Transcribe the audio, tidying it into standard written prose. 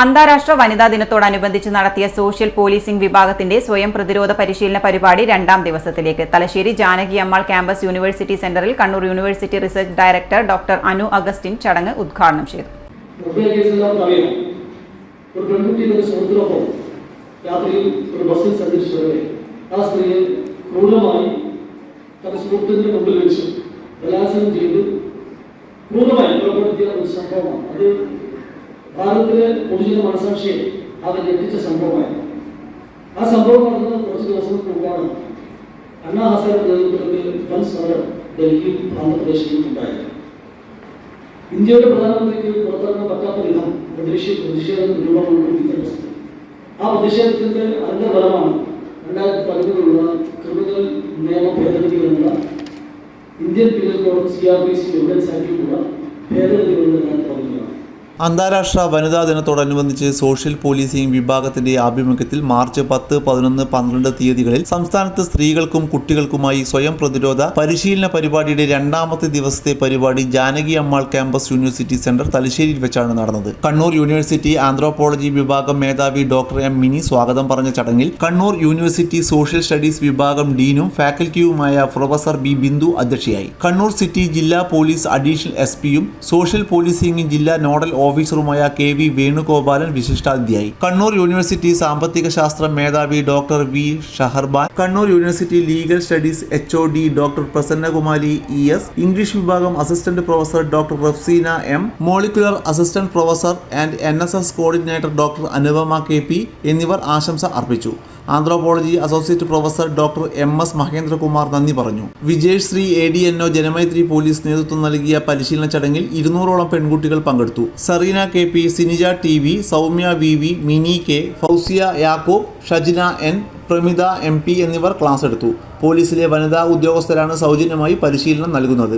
അന്താരാഷ്ട്ര വനിതാ ദിനത്തോടനുബന്ധിച്ച് നടത്തിയ സോഷ്യൽ പോലീസിംഗ് വിഭാഗത്തിന്റെ സ്വയം പ്രതിരോധ പരിശീലന പരിപാടി രണ്ടാം ദിവസത്തിലേക്ക്. തലശ്ശേരി ജാനകി അമ്മാൾ ക്യാമ്പസ് യൂണിവേഴ്സിറ്റി സെന്ററിൽ Kannur university research director doctor Anu Augustine ചടങ്ങ് ഉദ്ഘാടനം ചെയ്തു. ഭാരതത്തിലെ പൊതുജന മനസാക്ഷിയെ അത് ഞെട്ടിച്ച സംഭവമായിരുന്നു. ആ സംഭവം നടന്നത് കുറച്ച് ദിവസങ്ങൾക്ക് മുമ്പാണ്. അണ്ണാ ഹസാരെ നേതൃത്വത്തിൽ വൻ സമരം ഡൽഹിയിൽ ആന്ധ്രാപ്രദേശിലും ഉണ്ടായത്. ഇന്ത്യയുടെ പ്രധാനമന്ത്രിക്ക് പുറത്തിറങ്ങാൻ പറ്റാത്ത വിധം പ്രതിഷേധം രൂപം ആ പ്രതിഷേധത്തിന്റെ അനന്തരഫലമാണ് 2013 ക്രിമിനൽ നിയമ ഭേദഗതികളുള്ള Indian penal code CRPC evidence ആക്ടിലുള്ള ഭേദഗതികളുടെ തുടങ്ങിയതാണ്. അന്താരാഷ്ട്ര വനിതാ ദിനത്തോടനുബന്ധിച്ച് സോഷ്യൽ പോലീസിംഗ് വിഭാഗത്തിന്റെ ആഭിമുഖ്യത്തിൽ മാർച്ച് 10, 11, 12 തീയതികളിൽ സംസ്ഥാനത്ത് സ്ത്രീകൾക്കും കുട്ടികൾക്കുമായി സ്വയം പ്രതിരോധ പരിശീലന പരിപാടിയുടെ രണ്ടാമത്തെ ദിവസത്തെ പരിപാടി Janaki Ammal campus university centre തലശ്ശേരിയിൽ വെച്ചാണ് നടന്നത്. കണ്ണൂർ യൂണിവേഴ്സിറ്റി ആന്ത്രോപോളജി വിഭാഗം മേധാവി ഡോക്ടർ M മിനി സ്വാഗതം പറഞ്ഞ ചടങ്ങിൽ കണ്ണൂർ യൂണിവേഴ്സിറ്റി സോഷ്യൽ സ്റ്റഡീസ് വിഭാഗം ഡീനും ഫാക്കൽറ്റിയുമായ പ്രൊഫസർ B ബിന്ദു അധ്യക്ഷയായി. കണ്ണൂർ സിറ്റി ജില്ലാ പോലീസ് അഡീഷണൽ SP-യും സോഷ്യൽ പോലീസിംഗ് ജില്ലാ നോഡൽ ഓഫീസറുമായ KV വേണുഗോപാലൻ വിശിഷ്ടാതിഥിയായി. കണ്ണൂർ യൂണിവേഴ്സിറ്റി സാമ്പത്തിക ശാസ്ത്രം മേധാവി doctor V Shaharban, Kannur university legal studies HOD doctor Prasannakumari ES, English വിഭാഗം assistant professor doctor Rafseena M, molecular assistant professor and NSS coordinator doctor Anupama KP എന്നിവർ ആശംസ അർപ്പിച്ചു. Anthropology associate professor doctor MS Mahendrakumar നന്ദി പറഞ്ഞു. വിജയ് ശ്രീ ADNO ജനമൈത്രി പോലീസ് നേതൃത്വം നൽകിയ പരിശീലന ചടങ്ങിൽ 200ഓളം പെൺകുട്ടികൾ പങ്കെടുത്തു. Sareena KP, Sinija TV, Soumya VV, Mini K, Fousiya Yakub, Shajina N, Pramitha MP എന്നിവർ ക്ലാസ് എടുത്തു. പോലീസിലെ വനിതാ ഉദ്യോഗസ്ഥരാണ് സൗജന്യമായി പരിശീലനം നൽകുന്നത്.